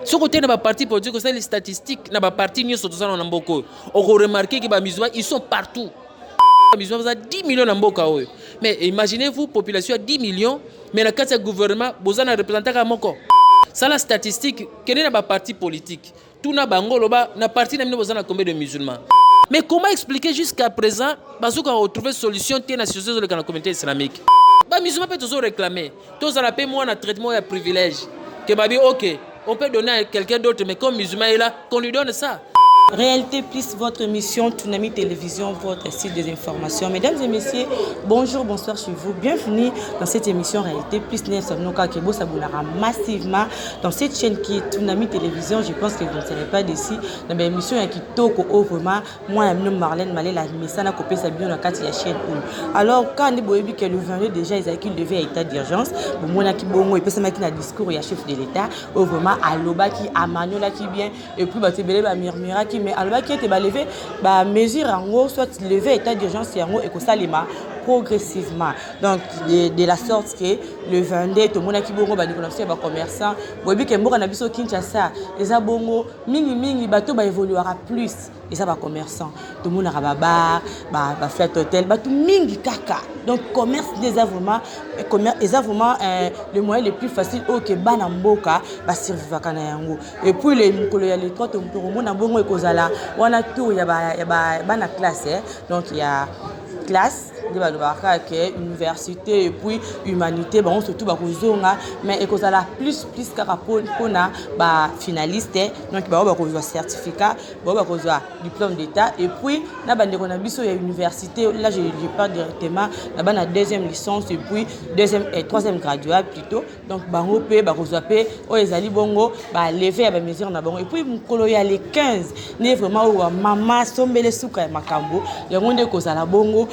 Ce côté na ba parti politique, c'est les statistiques na ba parti ni surtout ça na mboko. On remarqué que ba musulmans ils sont partout. Les musulmans ont 10 millions na mboka oyo. Mais imaginez-vous population à 10 millions mais na kati gouvernement bozana représentant ka moko. Ça la statistique kene na ba parti politique. Tout na bango loba na parti na bozana combien de musulmans. Mais comment expliquer jusqu'à présent bazuka retrouver solution té na société de la communauté islamique. Ba musulmans peut toujours réclamer. Tous à la paix moi na traitement et privilège. Que babi OK. On peut donner à quelqu'un d'autre, mais comme musulman est là, qu'on lui donne ça. Réalité plus votre émission Tounami Télévision, votre site des informations. Mesdames et messieurs, bonjour, bonsoir chez vous. Bienvenue dans cette émission Réalité plus Nesanoka Kebo Sabunara massivement dans cette chaîne qui est Tounami Télévision. Je pense que vous ne serez pas d'ici. Dans l'émission qui toko vraiment moi je suis Marlène Malé la message a copié sa bio dans la chaîne. Alors quand on dit que le 22 déjà ils qu'il devait à état d'urgence, bon moi qui bon et puis ça m'a qui un discours il y a chef de l'État, vraiment aloba qui amanyola qui bien et puis bah tebele ba murmura qui mais alors qui était levé bah mesure en gros soit levé état d'urgence en gros et que ça lima progressivement donc de la sorte que le 22 tout le monde qui bongo ba déclencher ba commerçant bobi que mboka na biso Kinshasa eza bongo mingi bato ba évoluera plus et ça va commerçant tout le monde a bar ba flat hôtel ba tout mingi kaka donc commerce des vraiment le moyen le plus facile au que bana mboka ba survivre kana yango et puis les mukolo ya les trois tout le monde a bongo ekozala wana tout ya bana classe donc il y a classe de université et puis humanité bon surtout ba kozonga mais ekozala plus karapona ba finaliste donc ba kozwa certificat ba kozwa diplôme d'état et puis na bande ko na biso ya université là je parle directement na bana deuxième licence et puis deuxième et troisième graduat plutôt donc bango pe ba kozwa pe o ezali bongo ba lever ba mesure na bongo et puis mukolo ya les 15 ni vraiment wa mama sombele suka ya makambo ya ngonde kozala bongo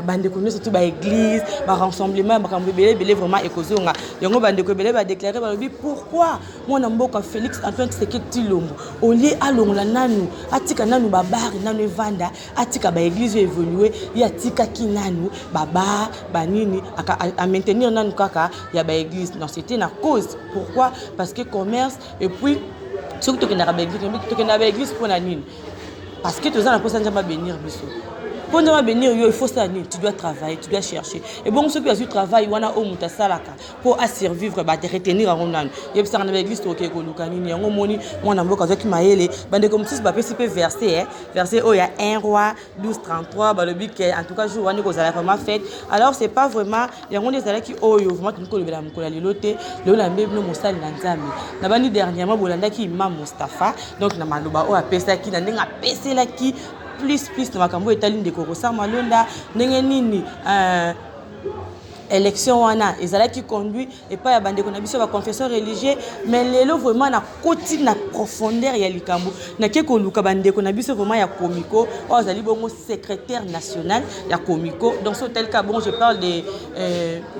bande ko surtout ba église ba rassemblement ba kambo belé vraiment ekozonga yango bande ko belé ba déclarer ba lobi pourquoi mona mboka Félix Antoine Tshisekedi Tshilombo au lieu alongola nanu atika nanu ba bari nanu evanda atika ba église évoluer ya tika kinanu baba banini à maintenir nanu kaka ya ba église non c'était na cause pourquoi parce que commerce et puis surtout que na ba église pour na nini parce que tous en pour ça njamba bénir biso. Pour nous venir, il faut ça, tu dois travailler, tu dois chercher. Et bon, ceux qui ont du travail, on a au mutasalaka pour survivre, bah te retenir en Ronan. Il y a ça dans l'église au Keko Lukani, on moni, mon amour avec Maëlle, bande comme si bah peut verser, verset oh il y a 1 roi 12:33, bah le but en tout cas jour on est vraiment fait. Alors c'est pas vraiment, il y a des gens qui oh vraiment qui nous la mukola lilote, le la même no mosali na nzambe. Na bani dernièrement bolanda qui imam Mustafa, donc na maloba oh a pesa qui na ndenga pesa la qui plus na makambo etali ndeko kosa malonda ndenge nini élection wana ezala qui conduit et pas ya bandeko na biso ba confesseur religieux mais lelo vraiment na koti na profondeur ya likambo na ke ko luka bandeko na biso vraiment ya komiko o zali bongo secrétaire national ya komiko dans ce tel cas bon je parle de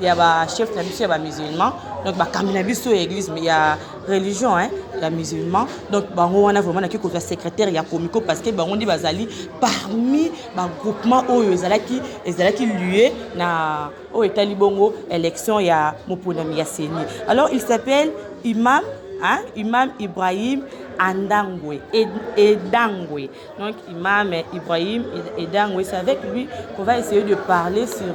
ya ba chef na biso ya ba musulman donc ba kamina biso église mais ya religion hein la musulman donc bango wana vraiment na ke ko secrétaire ya komiko parce que bango ndi bazali parmi ba groupement oyo ezalaki lié na o etali bongo élection ya Moponami ya Seni. Alors il s'appelle Imam Ibrahim Andangwe Edangwe. Donc Imam Ibrahim Edangwe, c'est avec lui qu'on va essayer de parler sur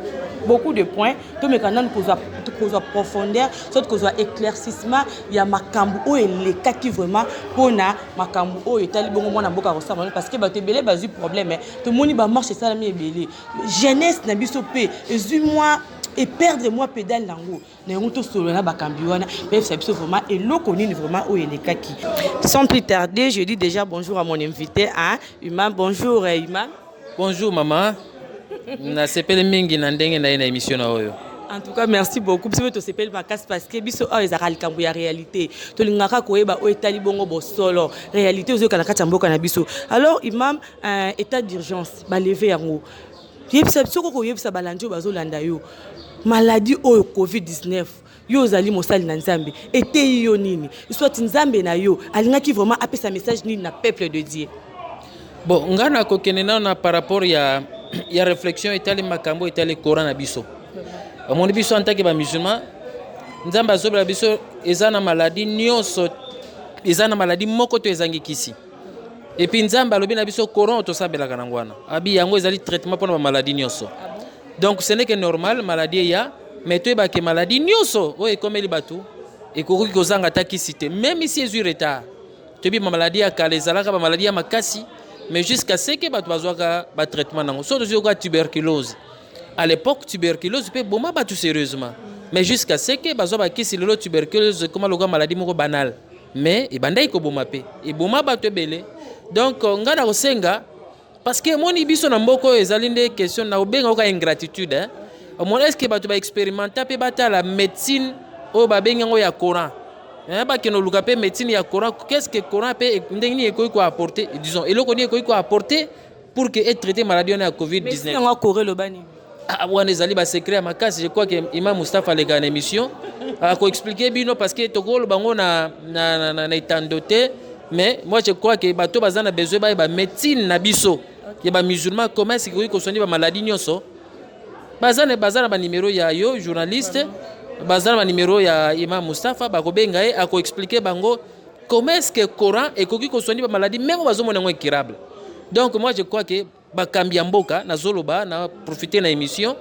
beaucoup de points. Tout mais quand on a profondeur, soit qu'on a éclaircissement, il y a makambo et les cas qui vraiment pour na makambo et tali bongo mona boka ressemble parce que ba te belé ba problème tout le monde ba marche ça la mi belé jeunesse na biso pe moi et perdre moi pédale lango na ngoto solo na bakambi wana mais c'est vraiment et lokoni vraiment o les cas qui sans plus tarder je dis déjà bonjour à mon invité hein Imam bonjour Imam bonjour maman na sepele mingi na ndenge na ina émission na oyo. En tout cas, merci beaucoup. Si vous avez parce que biso les aralikambo ya réalité. To lingaka koyeba o etali bongo bo solo. Réalité ozo kana kati mboka na biso. Alors imam état d'urgence ba lever yango. Yebisa soko ko yebisa balandi bazolanda yo. Maladie o COVID-19. Yo zali mosali na nzambe. Ete yo nini? Soit nzambe na yo alingaki vraiment apesa message nini na peuple de Dieu. Bon, ngana ko kenena na par rapport ya réflexion etali makambo etali Coran na biso. Mon biso en tant que musulman, nzamba zobla biso ezana maladie nyonso eza na maladie moko to ezangi kisi. Et puis nzamba alobi na biso courant to sabelaka na ngwana. Abi yango ezali traitement pour ba maladie nyonso. Donc ce n'est que normal maladie ya mais to ba ke maladie nyonso o ekomeli batu et kokoki kozanga ta kisi te même si ezui retard. To bi maladie ya kala ezalaka ba maladie ya makasi mais jusqu'à ce que batu bazwaka ba traitement nango. So to ka tuberculose. À l'époque tuberculose peut boma batu sérieusement. Mais jusqu'à ce que bazwa ba kisi lelo tuberculose comme loka maladie moko banale. Mais ebanda iko boma pe. E boma batu ebele. Donc ngana kosenga parce que moni biso na mboko ezali nde question na obenga oka ingratitude hein. Mon est-ce que batu ba expérimenter pe bata la médecine o ba benga ngo ya Coran. Hein ba keno luka pe médecine ya Coran, qu'est-ce que Coran pe ndengini eko ko apporter disons eloko ni eko ko apporter pour que être traité maladie na COVID-19. Mais on va courir le bani. Ah wana ezali ba secret ya makasi je crois que Imam Mustafa le gars émission a ko expliquer bino parce que tokolo bango na itandote. Mais moi je crois que bato bazana besoin ba médecine na biso ya ba musulman comment est-ce que ko soigner ba maladie nyonso bazana ba numéro ya yo journaliste bazana ba numéro ya Imam Mustafa ba ko benga e ako expliquer bango comment est-ce que Coran et ko soigner ba maladie même bazo mona ngo incurable. Donc moi je crois que ba kambia mboka na zoloba na profiter na émission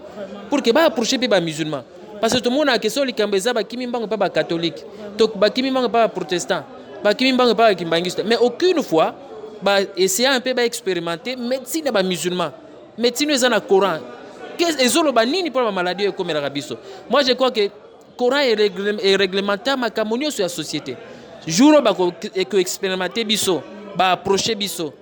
pour que ba approcher ba musulman parce que tout le monde a question li kambeza ba kimi mbango ba catholique to ba kimi mbango ba protestant. Mais aucune fois, essayer un peu d'expérimenter médecine des musulmans. Médecine est dans le Coran. Qu'est-ce que pour la maladie comme la rabiso? Moi, je crois que le Coran est réglementé sur la société. Jour où on expérimenter biso, approcher biso,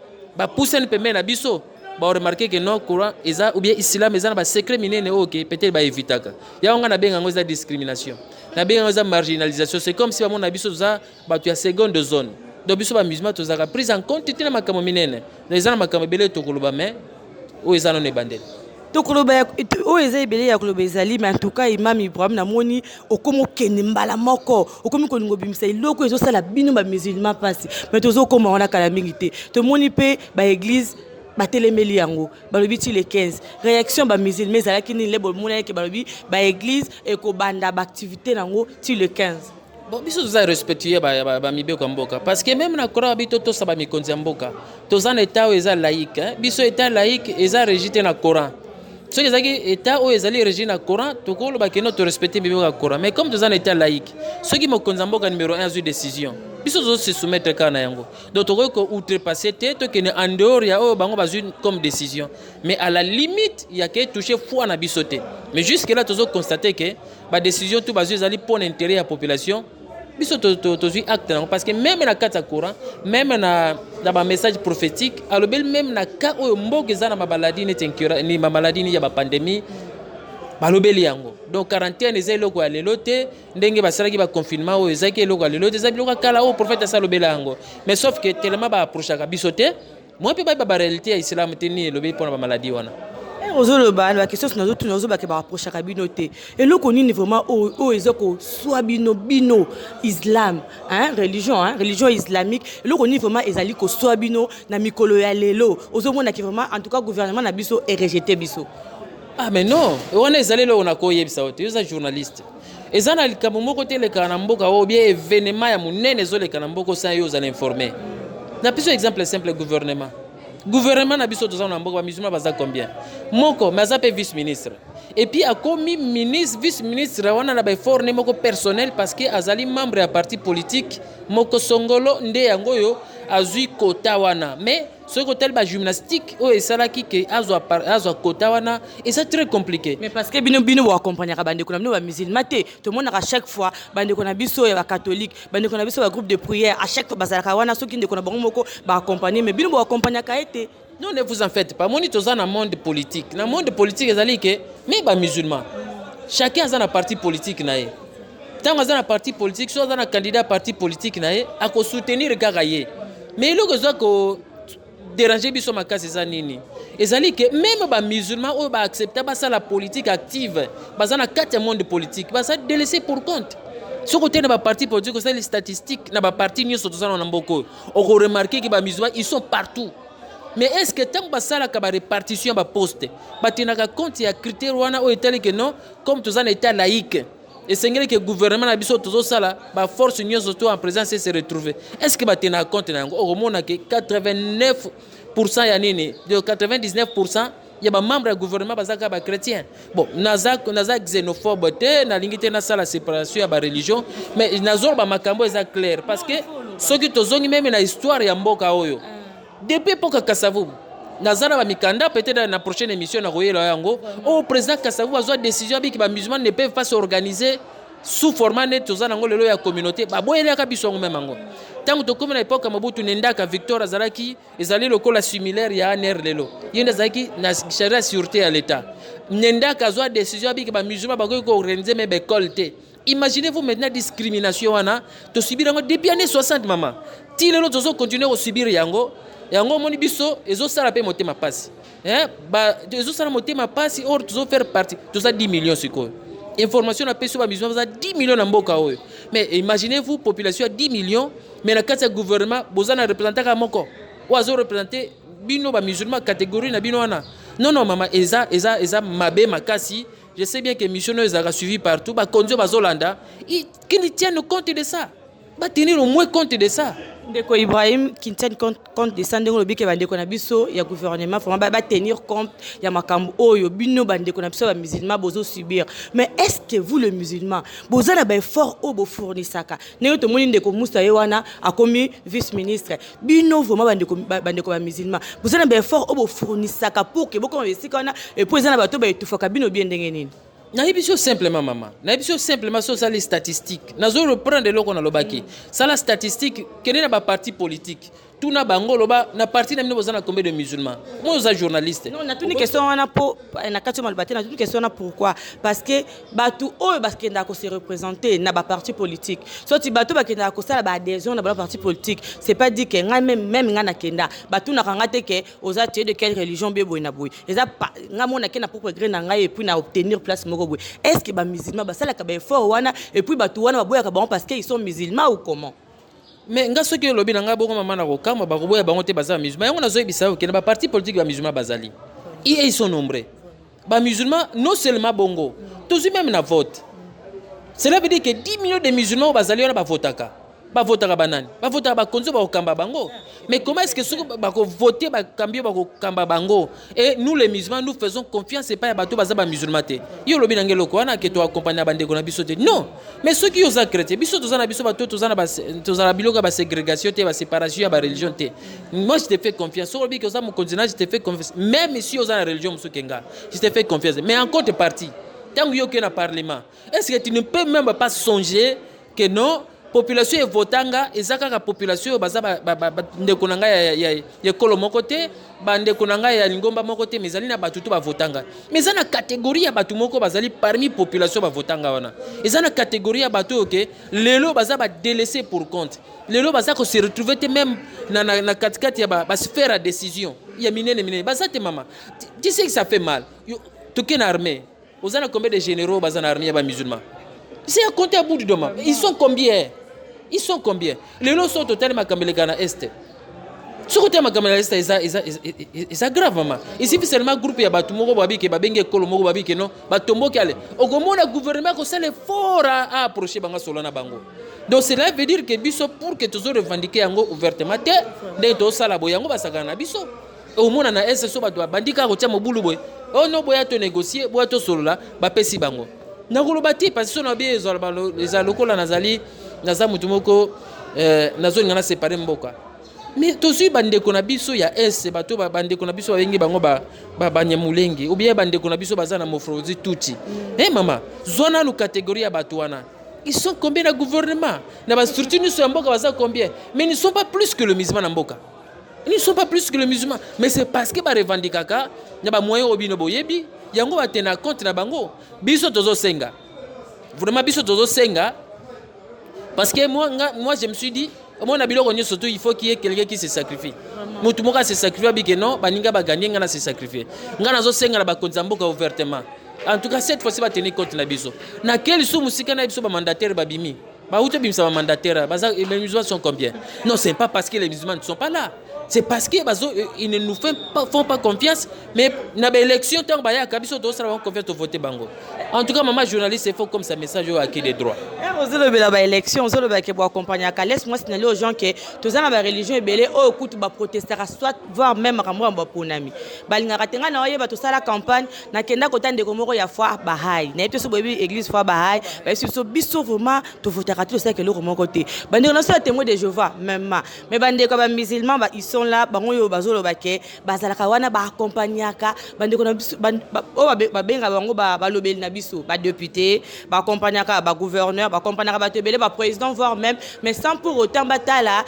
pousser un peu na biso, remarquer que non Coran ou bien islam est un secret miné ok peut-être éviter. Il y a une discrimination. Na benga marginalisation, c'est comme si mon abiso za batu ya seconde zone. Donc biso ba musulman to za prise en compte tina makamo minene. Les gens makamo belé to koloba mais o ezano ne bandel. To koloba o ezai belé ya koloba ezali mais en tout cas Imam Ibrahim na moni okomo kene mbala moko okomi kolingo bimisa iloko ezo sala bino ba musulman pasi. Mais tozo koma wana kala mingi te. To moni pe ba église batelemeli yango balobi ti le 15 réaction ba musulman ezalaki ni le bomona ke balobi ba église e ko banda ba activité nango ti le 15. Bon biso za respectuer ba mibeko mboka parce que même na Coran bito to saba mikonzi mboka to za état eza laïque hein? Biso état laïque eza régité na Coran. Ce qui est état ou ezali régité na Coran to ko lo ba ke no to respecter mibeko na Coran mais comme to za état laïque ce qui mo konza mboka numéro 1 a eu décision biso zo se soumettre kana yango donc to ko outrepasser te to ke en dehors ya o bango bazu comme décision mais à la limite il y a que toucher foi na biso te mais jusque là to zo constater que ba décision tout bazu ezali pour l'intérêt ya population biso to zu acte parce que même na kata Coran même na ba message prophétique alobel même na ka o mboka za na maladie ni maladie ni ya ba pandémie balobeli yango donc quarantaine eza eloko ya lelo te ndenge basalaki ba confinement oyo ezaki eloko ya lelo te eza biloko kala oyo prophète asalobela yango mais sauf que tellement ba approchaka biso te moi pe ba réalité ya islam te ni elobeli mpona ba maladie wana ozoloba la question sinazo tuna ozobaka ba approchaka bino te eloko nini vraiment o ezoko soit bino islam hein religion islamique eloko nini vraiment ezali ko soit bino na mikolo ya lelo ozomona ki vraiment en tout cas gouvernement na biso est rejeté biso. Ah mais non, on est allé là on a koyebisa ote, yo za journaliste. Ezana likambo moko te le kana mboka o bien événement ya munene zo le kana mboko sa yo za l'informer. Na piso exemple simple gouvernement. Gouvernement na biso toza na mboka ba musulman baza combien? Moko mais azape vice ministre. Et puis a commis ministre vice ministre wana na ba forne moko personnel parce que azali membre ya parti politique moko songolo nde yango yo azui kota wana mais ce côté ba gymnastique o esalaki ke azwa kota wana et c'est très compliqué mais parce que bino wa accompagner ka bande ko na bino ba musulman te to mona à chaque fois bande ko na biso ya catholique bande ko na biso ba groupe de prière à chaque fois bazalaka wana soki ndeko na bango moko ba accompagner mais bino wa accompagner ka été. Non, ne vous en faites pas. Moni toza na monde politique. Na monde politique ezali ke mais ba musulman. Chacun a un parti politique na ye. Tant que un parti politique, soit un candidat parti politique na ye, a ko soutenir gagaye. Mais le que ko déranger biso makasi za nini. Ezali ke même ba musulman ou ba accepter ba ça la politique active. Ba za na quatre monde politique, ba ça délaisser pour compte. Ce côté na ba parti politique, c'est les statistiques na ba parti nyonso toza na mboko. On remarquer que ba musulman ils sont partout. Mais est-ce que tant que ça la répartition ba poste, ba tenaka compte ya critère wana o etali que non comme tous en état laïque. et c'est que le gouvernement a biso tout ça là ba force union surtout en présence se retrouver est-ce que ba tena compte na au monde que 89% ya nini de 99% ya ba membre du gouvernement bazaka ba chrétien bon naza xénophobe te na lingité na sala séparation ya ba religion mais nazor ba makambo eza clair parce que ceux qui tozongi même na histoire ya mboka oyo depuis poka Kasavu nazana ba mikanda peut-être dans la prochaine émission na royela yango au président Kasavu a décision bi que ba musulmans ne peuvent pas s'organiser sous format net tozana ngo lelo ya communauté ba boyela ka biso ngo memango tango to comme na époque Mobutu nendaka Victor Azalaki ezali lokola similaire ya ANR lelo yenda zaki na charia sûreté à l'état nendaka zo décision bi que ba musulmans ba ko organiser mais be colté. Imaginez-vous maintenant discrimination wana to subir yango depuis années 60 maman ti lelo tozo continuer au subir yango yango moni biso ezo sala pe motema pasi ba ezo sala motema pasi or tozo faire partie to ça 10 millions siko information na peso ba musulman za 10 millions na mboka oyo mais imaginez-vous population à 10 millions mais na kati ya gouvernement bozana représenter ka moko ou azo représenter bino ba musulman catégorie na bino wana non maman eza mabe makasi. Je sais bien que missionnaires ont suivi partout, bah conduire bazolanda, qui ne tiennent compte de ça, bah tenir au moins compte de ça. Ndeko Ibrahim qui tient compte de ça ndeko lobike bandeko na biso ya gouvernement vraiment ba tenir compte ya makambo oyo bino bandeko na biso ba musulman bozo subir mais est-ce que vous le musulman boza na ba effort o bo fournisaka ndeko to moni ndeko Musa Yewana akomi vice ministre bino vraiment bandeko ba musulman boza na ba effort o bo fournisaka pour que boko investir na et pour ezana bato ba etufaka bino bien ndenge nini. Naïbisio simplement maman. Naïbisio simplement sur ça les statistiques. Nazo reprendre le qu'on a lobaki. Ça la statistique quel est ba parti politique. Tout na bango loba na parti na mino bozana combien de musulmans. Moi aux journalistes. Non, na tout une question on a pour na kati malbate na tout une question on pourquoi parce que batu oyo parce que ndako se représenter na ba parti politique. Sorti batu ba kenda ko sala ba adhésion na ba parti politique. C'est pas dit que nga même nga na kenda batu na kangate que aux athées de quelle religion be boy na boy. Eza nga mona kena pour progrès na nga et puis na obtenir place moko boy. Est-ce que ba musulman ba sala ka ba effort wana et puis batu wana ba boya ka ba parce qu'ils sont musulmans ou comment? Mais nga soki lobi nanga bongo mama na kokama ba koboya bango te baza musulman yango nazo ebisa ke na ba parti politique ba musulman bazali ils sont nombreux ba musulman non seulement bongo tous même na vote cela veut dire que 10 millions de musulmans bazali wana ba votaka banani ba votaka ba konzo ba kokamba bango mais comment est-ce que ceux ba ko voter ba kambio ba kokamba bango et nous les musulmans nous faisons confiance c'est pas ya bato baza ba musulman te yo lobi nanga loko wana ke to accompagner bandeko na biso te non mais ceux qui osent chrétien biso tozana biso bato tozana biloka ba ségrégation te ba séparation ya ba religion te moi je te fais confiance so lobi que ça mon continent je te fais confiance même si osana religion musu kenga je te fais confiance mais en contrepartie tant yo ke na parlement est-ce que tu ne peux même pas songer que non population votanga ezaka ka population baza ndeko nanga ya kolo moko te bandeko nanga ya lingomba moko te mezali na batutu ba votanga mais na catégorie ya batu moko bazali parmi population ba votanga wana ezana catégorie ya batu OK lelo baza ba délaissé pour compte lelo baza ko se retrouver te même na katikati ya ba sphère de décision ya minene baza te mama tu sais que ça fait mal to ken armée ozana combien de généraux baza na armée ya ba musulmans. C'est à compter à bout du domaine. Ils sont combien? Les lots sont totalement comme les Ghana Est. Ce côté ma caméra Est, c'est grave, maman. Ici, seulement groupe ya batu moko babi ke babenge kolo moko babi ke non, batombo kale. Ogomo na gouvernement ko sale fort à approcher banga solana bango. Donc cela veut dire que biso pour que tous revendiquer yango ouvertement te, de to sala boyango basakana biso. Au mona na Est so batu bandika ko tia mobulu boy. Oh non boya to négocier, boya to solola, ba pesi bango. Nakolobati parce que bien les lokola nazali naza mutu moko nazo ngana séparer mboka mais tosi bandeko na biso ya S bato bandeko na biso babengi bango ba banyamulengi ou bien bandeko na biso bazana mofrozi tuti maman zona lu catégorie ya bato wana ils sont combien na gouvernement na ba structure ni so mboka baza combien mais ils ne sont pas plus que le musulman na mboka ils ne sont pas plus que le musulman mais c'est parce que ba revendikaka na ba moyen obino boyebi yango batena compte na bango biso tozo senga vraiment biso tozo senga parce que moi je me suis dit moi na biloko nyo surtout il faut qu'il y ait quelqu'un qui se sacrifie mutu moka se sacrifie bi que non baninga ba gagner ngana se sacrifier ngana zo senga na ba konza mboka ouvertement en tout cas cette fois-ci ba tenir compte na biso na quel sou musika na biso ba mandataire babimi ba uto bimsa ba mandataire baza les musulmans sont combien non c'est pas parce que les musulmans ne sont pas là C'est parce que ils ne nous font pas confiance, mais dans l'élection, tant que Kabiso doit avoir confiance de voter Bango. En tout cas, maman journaliste, il faut comme ça message à acquis des droits. Vous avez la élection, vous avez accompagner laisse-moi signaler aux gens que tous les religions et belé au écoute ba protester soit voire même ramwa ba ponami. Balinga katenga na oyeba to sala campagne na kenda kota ndeko moko ya foi bahai. Na yeto so bebi église foi bahai, ba so biso vraiment to voter tout ça que le moko côté. Bande na so témoin de Jéhovah même mais bande ko ba musulmans ils sont là bango yo bazolo bake bazalaka wana ba accompagnaka bande ko na biso ba benga bango ba lobeli na biso ba député ba accompagnaka ba gouverneur ba accompagnaka ba tebele ba président voire même mais sans pour autant batala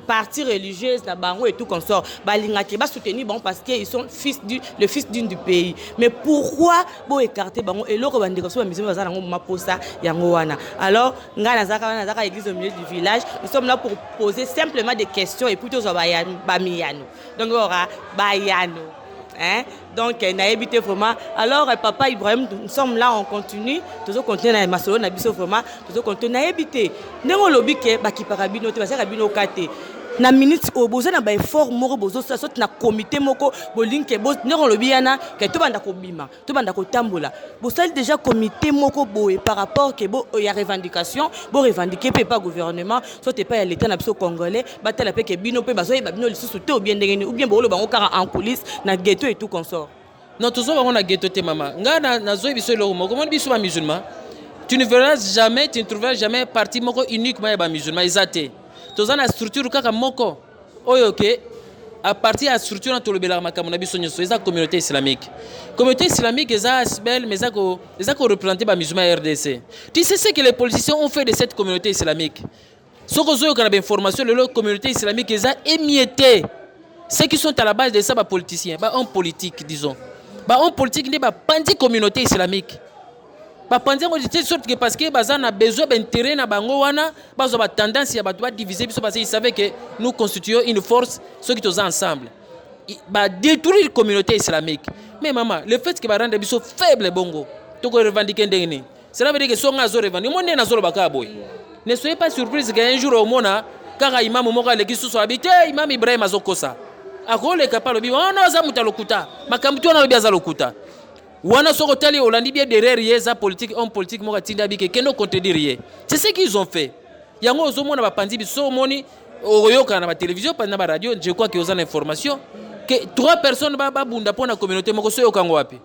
parti religieuse na bango et tout consort balinga ki ba soutenir bon parce que ils sont le fils d'une du pays mais pourquoi bo écarter bango et loko bande ko so ba musulmans bazala ngo maposa yango wana alors ngana zaka église au milieu du village nous sommes là pour poser simplement des questions et plutôt bamiyano donc ora bayano hein donc na évité vraiment alors papa Ibrahim nous sommes là on continue toujours continuer na masolo na biso vraiment toujours continuer na évité ndenge lobi ke bakipaka bino te basaka bino kate na minute au bozo na ba effort moko bozo ça sorte na comité moko bolinke bozo ndenge lobi yana ke to banda ko bima to banda ko tambola bosali déjà comité moko boye par rapport ke bo ya revendication bo revendiquer pe pas gouvernement soit pas ya l'état na biso congolais batala pe ke bino pe bazo ba bino lisusu te ou bien ndenge ou bien bolo bango kara en coulisses na ghetto et tout consort non toujours on a ghetto te maman nga na zo biso lo moko mon biso ba musulman tu ne trouveras jamais parti moko uniquement ya ba musulman izate toza na structure kaka moko oyo ke à partir de la structure na tolobela makambo na biso nyonso eza communauté islamique eza asbel mais eza ko représenter ba musulmans RDC. Tu sais ce que les politiciens ont fait de cette communauté islamique. Soko zo kana ba information le communauté islamique eza émietté. Ceux qui sont à la base de ça ba politiciens, ba hommes politiques disons. Ba hommes politiques ne ba pandi communauté islamique. Ba penser de telle sorte que parce que bazan a besoin d'intérêt na bango wana bazo ba tendance ya ba doit diviser parce qu'ils savaient que nous constituons une force ceux qui sont ensemble ba détruire la communauté islamique mais maman le fait que ba rendre biso faible bongo to ko revendiquer ndengni cela veut dire que songa zo revendiquer monde na zo ba ka boy ne soyez pas surprise qu'un jour au mona kaka imam moko aleki so habité imam Ibrahim azokosa akole kapalo bi ona za mutalokuta makamtu na bi azalokuta wana soko tali olandi bien derrière yeza politique homme politique moka tinda bike kendo contredire. C'est ce qu'ils ont fait. Yango ozomona ba pandi biso moni oyoka na ba télévision pa na ba radio je crois que oza information que 3 personnes ba bunda pona communauté moko so yokango wapi.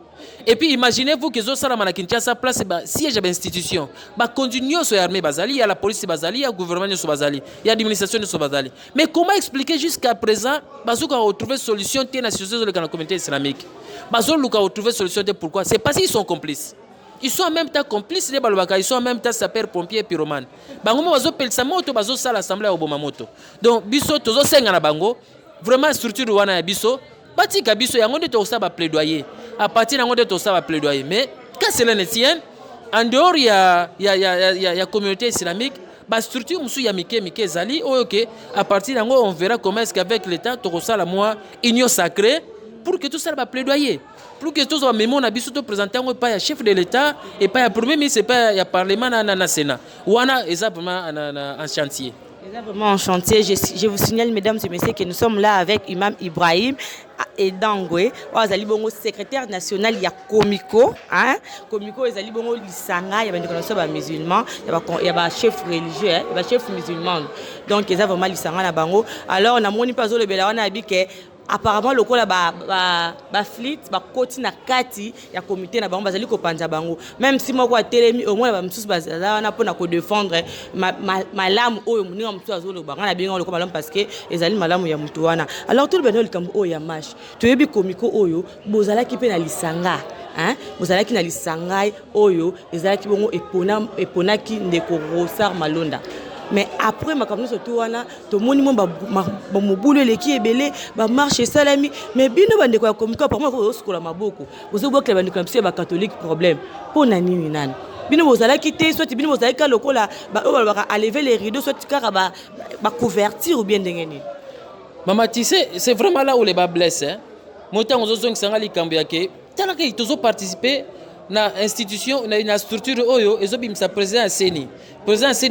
Et puis imaginez-vous que zo sala na Kinshasa place ba siège ba institution ba continuer so armée bazali ya la police bazali ya gouvernement so bazali ya administration so bazali. Mais comment expliquer jusqu'à présent bazuka retrouver solution té na situation de la communauté islamique. Bazo luka retrouver solution de pourquoi c'est parce qu'ils sont complices. Ils sont en même temps complices de balobaka, ils sont en même temps sapeurs pompiers pyromane. Bango mo bazo pelsa moto bazo sala assemblée au Bomamoto. Donc biso tozo senga na bango vraiment structure wana ya biso batika biso yango nde to sa ba plaidoyer. À partir yango nde to sa ba plaidoyer mais quand cela ne tient en dehors ya communauté islamique ba structure musu ya mike zali OK à partir yango on verra comment est-ce qu'avec l'état to sala moi union sacrée pour que tout ça va plaidoyer pour que tout ça même on a biso to présenter pas ya chef de l'état et pas ya premier ministre pas ya parlement na sénat wana exactement en chantier. Exactement en chantier. Je vous signale mesdames et messieurs que nous sommes là avec Imam Ibrahim et Dangwe azali bongo secrétaire national ya Komiko hein Komiko ezali bongo lisanga ya bandeko ba musulman ya ba chef religieux ya ba chef musulman donc ezali vraiment lisanga na bango alors na moni pas zo le bela wana abike apparemment le kola ba flit ba koti na kati ya comité na bango bazali ko panza bango même si moko atelemi au moins ba msusu bazala na pona ko défendre malamu oyo muninga msusu azolo banga na binga le ko malamu parce que ezali malamu ya mutu wana alors tout le beno likambo oyo ya marche to yebi komiko oyo bozala ki pe na lisanga hein bozala ki na lisanga oyo ezala ki bongo epona ki ndeko Rosar Malonda. Mais après ma campagne surtout wana to moni mo ba mobulu leki ebele ba marche salami mais bino bande ko komiko par moi ko skola maboko bozo bokle bande ko ba catholique problème pona nini nani bino bozala kité soit bino bozala ka lokola ba enlever les rideaux soit kara ba couverture ou bien ndengeni. Maman tu sais c'est vraiment là où les bas blessent hein montant aux autres sanga likambo yake tala ka itozo participer na institution na structure oyo ezobimisa président Seni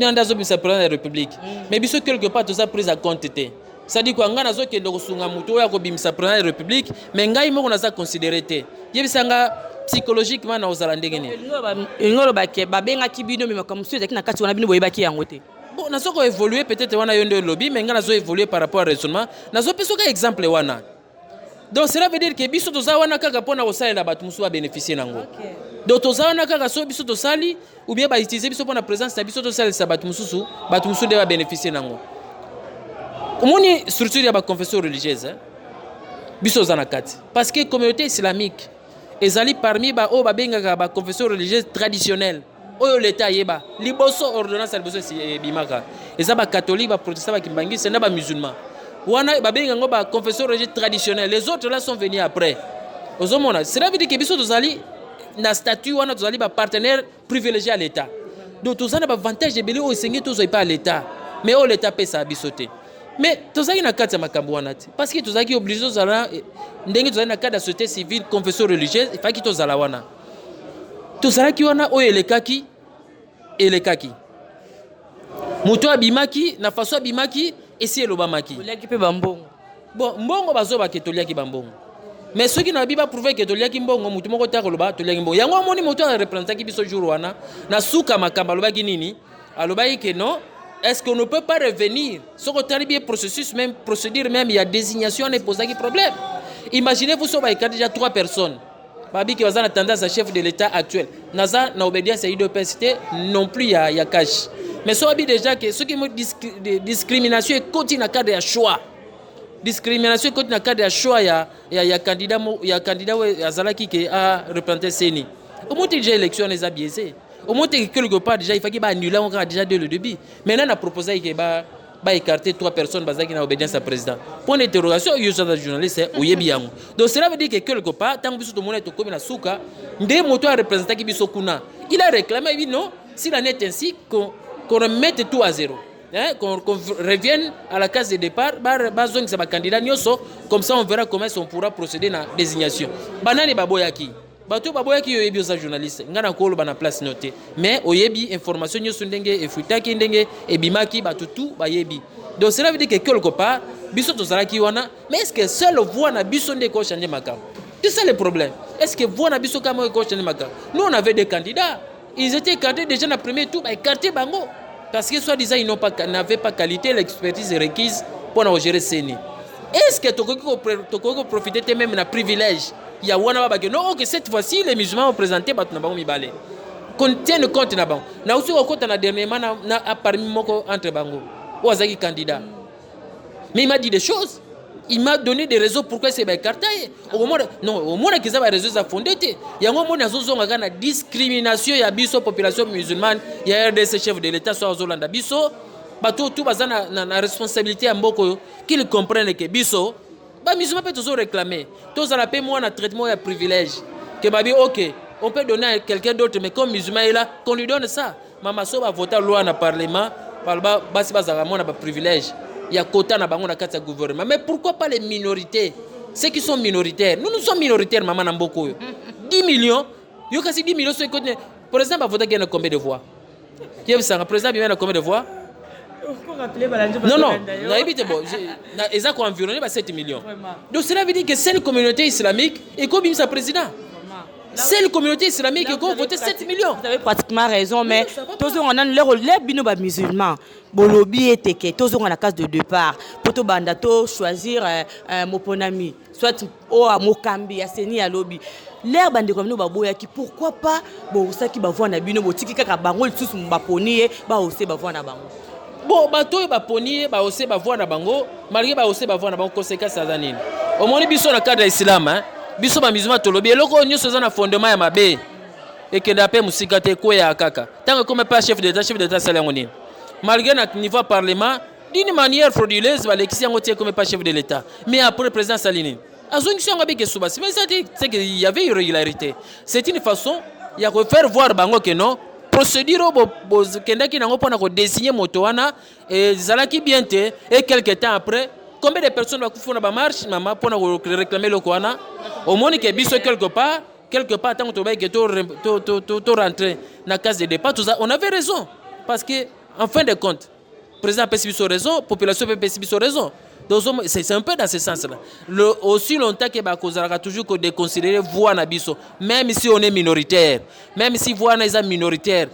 anda zobimisa président de la République mais biso quelque part tout ça prise à compte té C'est-à-dire que nga nazo kende ko sunga muto ya ko bimisa président de la République mais ngai moko naza considérer té yebisanga psychologiquement na ozala ndenge ni ngolo ba ke ba benga kibino me makamsu ezaki na kati wana bino boyeba ki yango te bon nazo ko évoluer peut-être wana yondo lobby mais nga nazo évoluer par rapport à raisonnement nazo pesoka exemple wana donc cela veut dire que biso toza wana kaka pona kosalela bato musu ba bénéficier nango donc toza wana kaka so biso tosali ou bien ba utiliser biso pona présence na biso tosalela bato musu nde ba bénéficier nango omoni structure ya ba confession religieuse biso za na kati parce que communauté islamique ezali parmi ba o ba bengaka ba confession religieuse traditionnelle oyo l'état yeba liboso ordonnance ya liboso bimaka eza ba catholique ba protestant ba kimbangisi na ba musulman wana ba benga ngo ba confession religieuse traditionnelle les autres là sont venus après ozomona cela veut dire que biso tozali na statut wana tozali ba partenaire privilégié à l'état donc tozana ba avantage de belé o sengi tozoi pas à l'état mais o l'état pesa bisoté mais tozali na kati ya makambo wana te parce que tozali obligé tozala ndenge tozali na cadre de société civile confession religieuse il fallait tozala wana tozalaki wana oyo elekaki moto abimaki na façon abimaki esi elobamaki toliaki mpe bambongo bon mbongo bazobake toliaki bambongo mais soki na biba prouver que toliaki mbongo moto moko ta koloba toliaki mbongo yango amoni moto areprésentaki biso jour wana na suka makambo alobaki nini alobaki que non. Est-ce qu'on ne peut pas revenir sur le bien processus, même procédure, même il y a désignation, on est posé qui problème. Imaginez-vous, il y a déjà 3 personnes. Babi qui a tendance à chef de l'État actuel. Naza, na obédience à l'IDPST, non plus il y a cash. Mais ça veut déjà que ce qui est discrimination est continue dans le cadre de choix. Discrimination est continue dans le cadre de choix. Il y a candidat qui a représenté Séni. Au moins, déjà l'élection les a biaisés. Au moins, quelque part, déjà, il faut qu'il annule déjà dès le début. Maintenant, on a proposé qu'il va écarter 3 personnes qui ont obédience au président. Point d'interrogation, il y a des journalistes qui ont donc, cela veut dire que quelque part, tant que tout le monde est comme la souka, des motos à représenter qui sont kuna. Il a réclamé, il dit non, s'il en est ainsi, qu'on remette tout à zéro. Hein, qu'on revienne à la case de départ, candidat, comme ça on verra comment on pourra procéder à la désignation. Banane baboyaki. Bato baboyaki yoyebi oza journaliste ngana ko loba na place noté mais oyebi information nyoso ndenge efutaki ndenge ebimaki bato tout bayebi donc cela veut dire que quelque part biso tozalaki wana mais est-ce que seul voix na biso ndeko ko changer makambo c'est ça le problème est-ce que voix na biso kama ko changer makambo nous on avait des candidats ils étaient écartés déjà na premier tour ba écarté bango parce que soi-disant ils n'avaient pas qualité l'expertise requise pour gérer CENI est-ce que tokoko profiter même na privilège il y a wana babake non que cette fois-ci les musulmans ont présenté batu na bango mibale tienne compte na bango na aussi au compte na dernièrement na parmi moko entre bango ozaki candidat mais il m'a dit des choses il m'a donné des raisons pourquoi c'est écarté au moment non au moment qu'ils avaient raisons à fonder yango mona azozonga kana discrimination ya biso population musulmane ya RDC chef de l'état soit Zolanda biso bato tout bazana na responsabilité ya mboko qu'ils comprennent que biso les musulmans peuvent toujours réclamer. Tous à la paix, moi, on a traitement et un privilège. Que babi, ok, on peut donner à quelqu'un d'autre, mais comme musulman est là, qu'on lui donne ça. Maman so va voter loi dans le Parlement, basi bazaramo na ba privilège. Il y a quota na bango na kati gouvernement. Mais pourquoi pas les minorités? Ceux qui sont minoritaires. Nous sommes minoritaires, maman Namboko. 10 millions. Yo kasi 10 millions, le président va voter qui a combien de voix? Qui est le président a combien de voix? Non, ils ont environné 7 millions. Donc cela veut dire que c'est la communauté islamique et comme sa président. C'est la communauté islamique qui a voté 7 millions. Vous avez pratiquement raison, mais tous on a les binoba musulmans. Bolobi et teke, tous on a la case de départ. Poto bandato choisir Moponami, soit au Mokambi, Aseni à Lobi. L'air bande comme nous baboya qui pourquoi pas bon ça qui va voir na bino botiki kaka bango tous mbaponi ba aussi ba voir na bango. Bon, bato ba poni ba aussi ba voir na bango, malgré ba aussi ba voir na bango conséquences za nini. Au moins biso na cadre islam hein. Biso ba musulman tolobi eloko nyoso za na fondement ya mabe. Et que d'après musika te ko ya kaka. Tant que comme pas chef d'état salango nini. Malgré na niveau parlement d'une manière frauduleuse ba l'exi yango tie comme pas chef de l'état. Mais après président Salini. Azongi songa beke suba. C'est c'est qu'il y avait irrégularité. C'est une façon il y a faire voir bango que non procédure kendaki nango pona ko désigner moto wana et zalaki bien te et quelques temps après combien de personnes va kufuna ba marche mama pona ko réclamer le koana au moins que biso quelque part tant que to rentrer na case de départ tout ça on avait raison parce que en fin de compte président peut biso raison population peut biso raison C'est un peu dans ce sens-là. Aussi longtemps que Bakozaraka toujours que de considérer voix Nabiso, même si on est minoritaire, même si voix est minoritaire,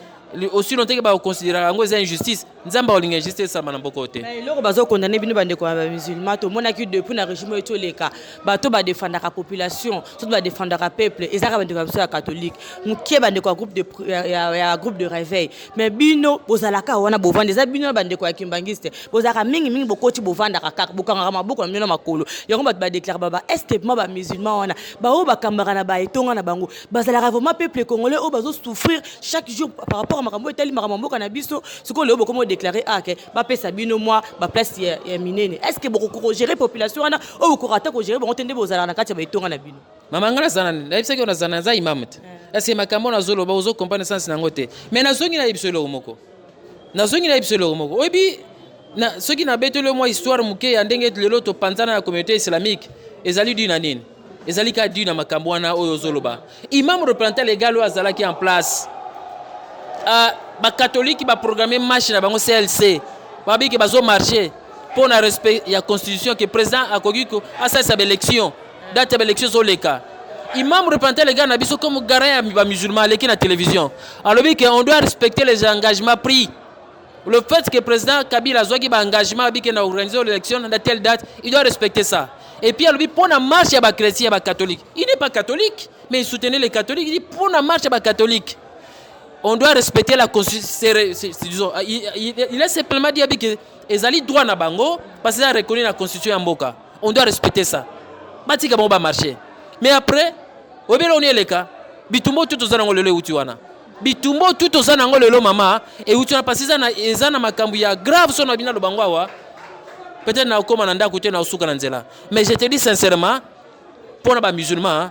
aussi longtemps que Bakonsidérer que c'est injustice, Nzamba olinga injustice ça manamboko te. Mais lors bazo condamné bino bande ko musulman to monaki depuis na régime eto leka bato ba défendre la population, surtout ba défendre le peuple, et ça ba bande ko catholique. Mukie bande ko groupe de groupe de réveil. Mais bino bozalaka wana bovanda za bino bande ko kimbangiste. Bozaka mingi bokoti bovanda ka bokanga maboko na mino makolo. Yango ba déclare baba estement ba musulman wana. Ba o ba kambara na ba etonga na bango. Bazalaka vraiment peuple congolais o bazo souffrir chaque jour par rapport à makambo etali makambo kana biso. Ce qu'on le comment déclarer que Bapé Sabino moi ba place ya minene. Est-ce que beaucoup gérer population wana ou beaucoup rata ko gérer bon tende bozala na kati ba etonga na bino. Mama ngala zanana, na ibisa ke na zanana za imam te. Est-ce que makambo na zolo ba ozo comprendre sens na ngote. Mais na zongi na ibisolo moko. Na zongi na ibisolo moko. Obi na soki na betelo moi histoire muke ya ndenge lelo to panzana na communauté islamique ezali du na nini. Ezali ka du na makambo wana oyo zoloba. Imam représentant légal azala ki en place. Ba catholique ba programmer marche na bango CLC ba bi ke bazo marcher pour na respect ya constitution que président akogiko asa sa élection date ba élection zoleka imam représentant les gars na biso comme garant ba musulman leki na télévision alors bi que on doit respecter les engagements pris le fait que président Kabila zoki ba engagement bi que na organiser l'élection à telle date il doit respecter ça et puis alors bi pour na marche ya ba chrétien ba catholique il n'est pas catholique mais il soutenait les catholiques il dit pour na marche ya ba catholique on doit respecter la constitution. Il a simplement dit que les alliés droit na bango parce qu'il a reconnu la constitution en Mboka. On doit respecter ça. Batika bon va marcher. Mais après, on est les cas. Bitumbo tout aux angolele utiwana. Bitumbo tout aux angolele mama et utiwana parce que ça na makambu ya grave son abina lo bango wa. Peut-être na okoma nanda côté na osuka na nzela. Mais je te dis sincèrement pour les musulmans,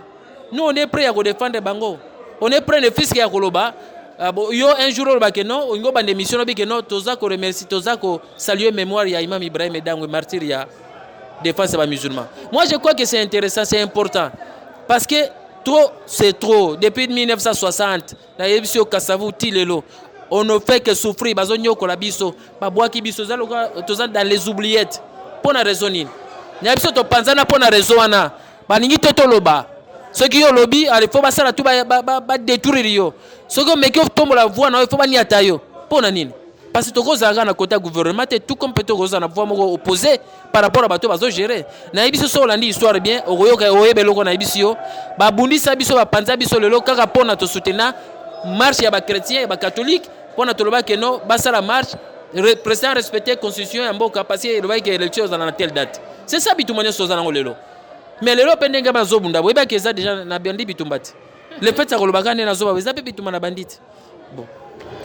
nous on est prêt à défendre bango. On est prêt à faire ce qu'il y a koloba. Yo un jour au bakeno on goba des missions bikeno toza ko remercier toza ko saluer mémoire ya Imam Ibrahim Dangwe martyr ya défense des musulmans. Moi je crois que c'est intéressant, c'est important parce que trop c'est trop depuis 1960 na yebisio Kasavu tilelo on ne fait que souffrir bazonyo ko la biso ba boaki biso toza dans les oubliettes pour na raison nini na biso to panzana pour na raison wana baningi totoloba ceux qui ont lobby il faut passer tout ba détruire yo ceux qui meki tombe la voix il faut pas ni atayo pour nini parce que toko zanga na côté gouvernement tout comme peut toko na voix moko opposé par rapport à bato bazo gérer na biso so landi histoire bien oyoka oyebe loko na biso ba bundisa biso ba panza biso lelo kaka pona to soutenir marche ya ba chrétien et ba catholique pona to loba que non basa la marche président respecter constitution ya mboka parce que le bail que élection dans telle date c'est ça bitumanya so zana lelo. Mais les Européens n'ont pas zobunda. Vous voyez que ça déjà na bandi bitumbati. Le fait ça kolobakane na zoba, vous avez bituma na bandit. Bon.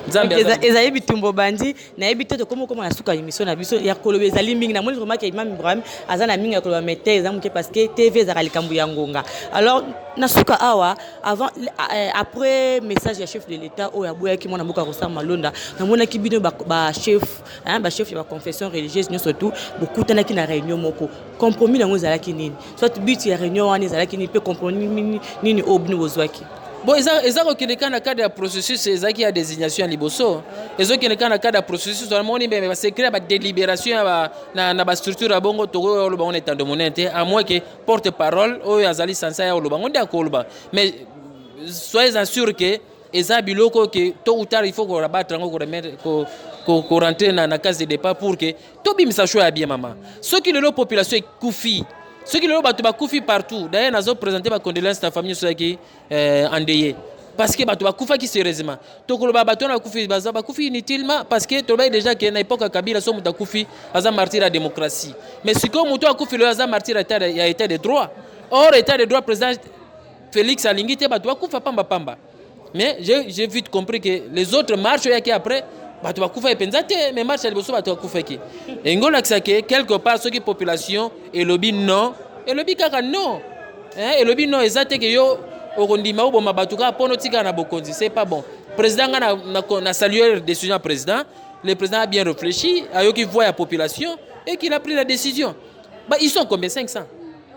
Ezali bitumbo bandi na ebité to comme na suka émission na biso ya kolobe ezali mingi na moni vraiment que Imam Ibrahim azana mingi ya koloba mete ezamuke parce que TV za likambu ya ngonga. Alors na suka awa avant après message ya chef de l'état o ya boya ki mona mboka Rosa Malonda na mona ki bino ba chef ya ba confession religieuse nyo surtout beaucoup tana ki na réunion moko compromis na ngozala ki nini soit but ya réunion wana ezala ki ni pe compromis nini obni bozwaki. Bon, ils ont dans le cadre du processus, ils ont des désignations à Liboso. Ils ont dans le cadre du processus, mais c'est créé la délibération dans la structure à Bongo, on est en dominante, à moins que porte-parole, ou Azali Sansa, on est à Kolba. Mais soyez assurés que les abiloko que tôt ou tard il faut qu'on rabatte, qu'on rentre dans la case de départ pour que tout bim s'achouille bien maman. Ceux qui la population est koufi. Ceux qui l'ont battu koufi partout. D'ailleurs, nous avons présenté ma condoléance à la famille qui est endeuillée. Parce que battu koufa qui sérieusement. Donc le battu na koufi koufi inutilement parce que tu vois déjà que na époque Kabila so muta koufi aza martyr la démocratie. Mais si comme muta koufi le aza martyr il y a été de droit. Or état de droit président Félix Alingite battu koufa pamba. Mais j'ai vite compris que les autres marches qui après bato bakufa epenzate mais marche ya liboso bato bakufa ki engola kisake quelque part ceux qui population et lobby non et lobby kaka non et lobby non ezate que yo okondima oboma bato ka pono tika na bokonzi c'est pas bon président na saluer la décision du président le président a bien réfléchi ayoki voit la population et qu'il a pris la décision bah ils sont combien 500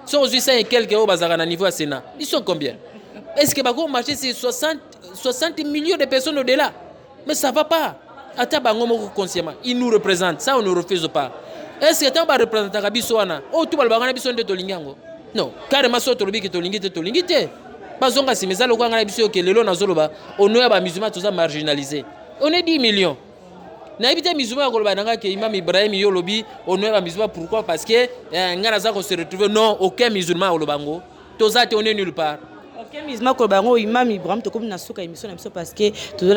sont aux 800 et quelques au bazar na niveau à Sénat ils sont combien est-ce que bako marché c'est 60 millions de personnes au-delà mais ça va pas. ata bango moko consciemment ils nous représentent, ça on ne refuse pas. Est-ce que tant ba représenter biso wana o tu balba ngana biso nde tolingi yango? Non, carrément so tolobi ke tolingi te bazonga simeza lokwa ngana biso ke lelo nazoloba ono ya ba musulman toza marginalisé. On est 10 millions. Na ibite musulman koloba nanga ke Imam Ibrahim yo lobi ono ya ba musulman, pourquoi? Parce que ngana za ko se retrouver, non, aucun musulman olobango toza te, on est nulle part. Ok, musulman kolobango Imam Ibrahim to comme na suka émission na biso parce que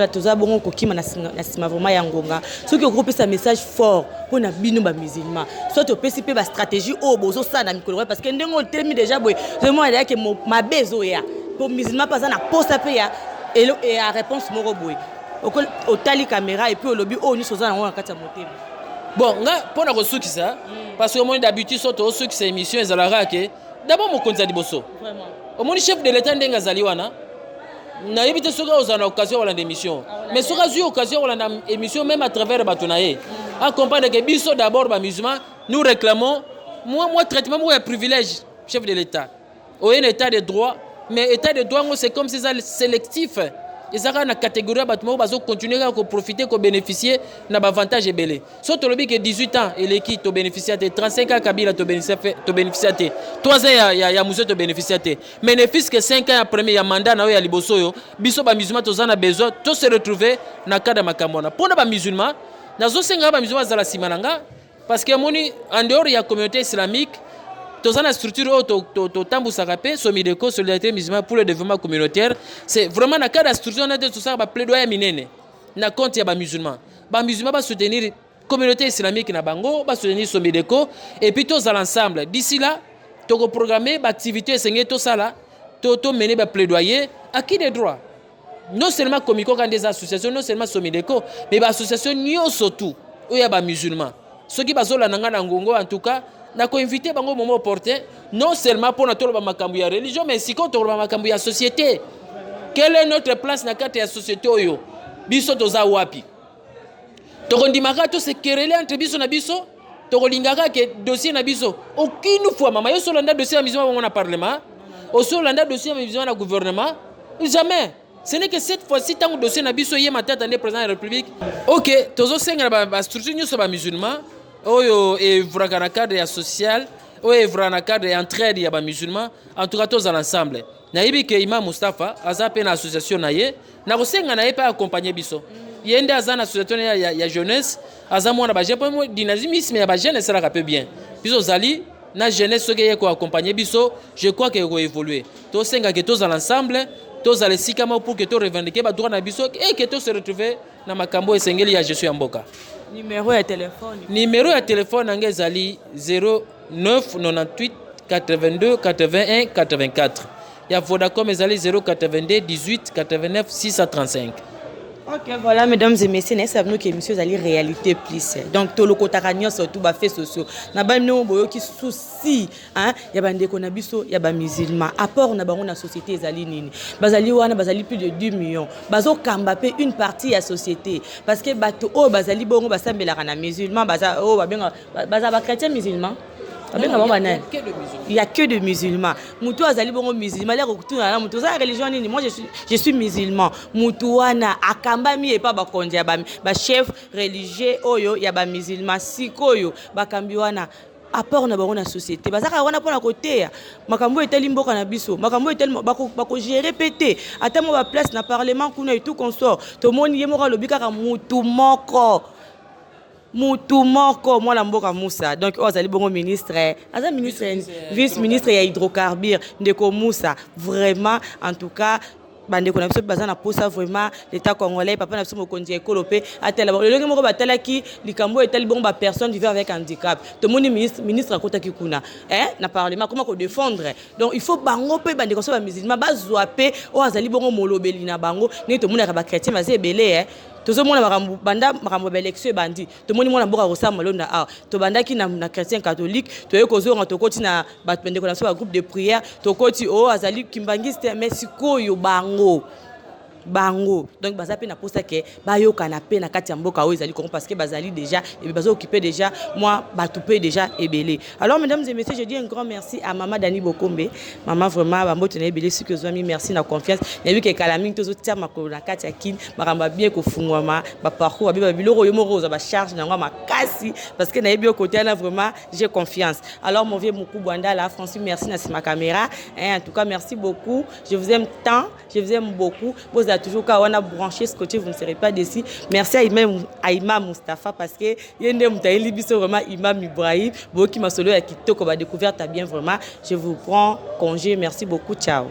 toza bongo kokima na sima vraiment ya ngonga. Ce que groupe ça message fort pour na bino ba musulman. Soit to pesi pe ba stratégie o bozo ça na mikolo parce que ndengo telemi déjà boy. Vraiment ya ke ma bezo ya. Pour musulman pas na posta pe ya et à réponse moko boy. Au tali caméra et puis au lobby oh ni soza na kati ya motema. Bon, nga pona ko suki ça parce que moi d'habitude so to suki cette émission ezalaka ke d'abord mo konza liboso. Vraiment. Au moins chef de l'état ndenga zaliwana na yebite soka ozana occasion wala d'émission mais soka zu occasion wala na émission même à travers batunaye à comprendre que biso d'abord ba musulman nous réclamons moi traitement moi privilège chef de l'état au un état de droit, mais état de droit c'est comme c'est sélectif. Et ça a une catégorie de continuer à profiter, à bénéficier d'un avantage belé. Si tu as 18 ans, et l'équipe te bénéficie, 35 ans, Kabila te bénéficie, 3 ans, il y a Moussé te bénéficie. Mais ne fils que 5 ans après, il y a mandat, il y a Liboso, Biso, les musulmans, tu as besoin de se retrouver dans le cadre de Makamona. Pour les musulmans, dans les 5 ans, les musulmans, ils Simananga, parce qu'en dehors, il y a la communauté islamique. Dans la structure au Tambou Sarapé, Somideko, Solidarité musulmane pour le développement communautaire, c'est vraiment dans le cadre de la structure de tout ça, plaidoyer minene. Na compte ya ba musulman. Ba musulman va soutenir la communauté islamique na bango, va soutenir Somideko et puis tous à l'ensemble. D'ici là, tu as programmé l'activité et tout ça là, tu as mené ba plaidoyer à qui des droits. Non seulement Komiko quand des associations, non seulement Somideko, mais ba association nyo surtout où y a ba musulman. Ceux qui bazola nanga na ngongo en tout cas n'a ko invité bango moment opportun non seulement pour notre makambu ya religion mais si quand on makambu ya société. Quelle est notre place na kati ya société oyo biso toza wapi to kondimaka to se quereller entre biso na biso to kolingaka ke dossier na biso aucune fois mama yo solanda dossier ya musulman na parlement au solanda dossier ya musulman na gouvernement jamais. Ce n'est que cette fois-ci tant que dossier na biso yé matata ne président de la République. OK tozo senga ba structure nyo so ba musulman oyo et vraka cadre social oyo vrana cadre entraide ya ba musulman en tout cas tous ensemble na yibi ke Imam Mustafa azape na association na ye na kosenga na ye pa accompagner biso yende azana association ya jeunesse azamona ba jeune dynamisme ya ba jeunesse la peu bien biso zali na jeunesse soke ye ko accompagner biso je crois que ko évoluer to senga que tous ensemble tous aller sikama pour que to revendiquer ba droit na biso et que to se retrouver na makambo esengeli ya Jésus ya mboka. Numéro de téléphone. Numéro de téléphone angezali 09 98 82 81 84. Ya Vodacom ezali 082 18 89 635. Ok, voilà, mesdames et messieurs, nous savons que monsieur Zali réalité plus. Donc, tout le côté surtout bas fait sociaux. Na ba nous boyo qui souci, hein, y a bande qu'on a biso, y a ba musulman. Apport na ba on a société Zali nini. Bazali wana bazali plus de 2 millions. Bazo kambapé une partie à société parce que bato oh bazali bongo basambela na musulman, baza oh baza ba chrétien musulman. Il n'y a que de musulmans. Moutou azali bongo musulman. Moutou za religion nini. Moi je suis musulman. Moutou wana akamba mi et pas ba kondia ba chef religieux oyo ya ba musulman sikoyo ba kambi wana. Apport na bango na société bazaka wana pona côté ya makambo eteli mboka na biso makambo eteli bako gérer pété ata mo ba place na parlement kuna et tout consort to moni ye moko lobika ka mutu moko moi la mboka Moussa donc azali bongo ministre aza ministre vice ministre ya hydrocarbures ndeko Moussa vraiment en tout cas bande ko na biso bazana posa vraiment l'état congolais papa na biso mokonzi ekolope atela le longi moko batala ki likambo etali bongo ba personne vivant avec handicap to moni ministre akota ki kuna na parlement comment ko défendre donc il faut bango pe bande ko so ba musulman bazwa pe o azali bongo molobeli na bango ne to mona ka ba chrétien bazé belé tozo mona makambo ba élection bandi to moni mona mboka ko sa malonda to bandaki na chrétien catholique to ye kozo to koti na bat bande ko na so ba groupe de prière to koti o azali kimbangiste mais sikoyo bango bango donc baza pe na posa ke bayoka na pe na kati ya mboka oyo ezali Congo parce que bazali déjà et bazo occupé déjà moi batupe déjà ebele. Alors mesdames et messieurs, je dis un grand merci à maman Dani Bokombe. Maman vraiment bambote na ebele que zo mi merci na confiance. Ya bi ke kalaming tozo tia makolo na kati ya kin maramba bien ko fungwama ba parcours ba biloko yo moko za ba charge na ngwa makasi parce que na ebi côté là vraiment j'ai confiance. Alors mon vieux Moukou Bwanda là Francis merci na ma caméra. En tout cas merci beaucoup. Je vous aime tant, je vous aime beaucoup. Vous avez toujours quand on a branché ce côté vous ne serez pas déçus. Merci à Imam Mustafa parce que yende mutaili biso vraiment Imam Ibrahim boki masolo ya kitoko ba découverte à bien vraiment. Je vous prends congé. Merci beaucoup. Ciao.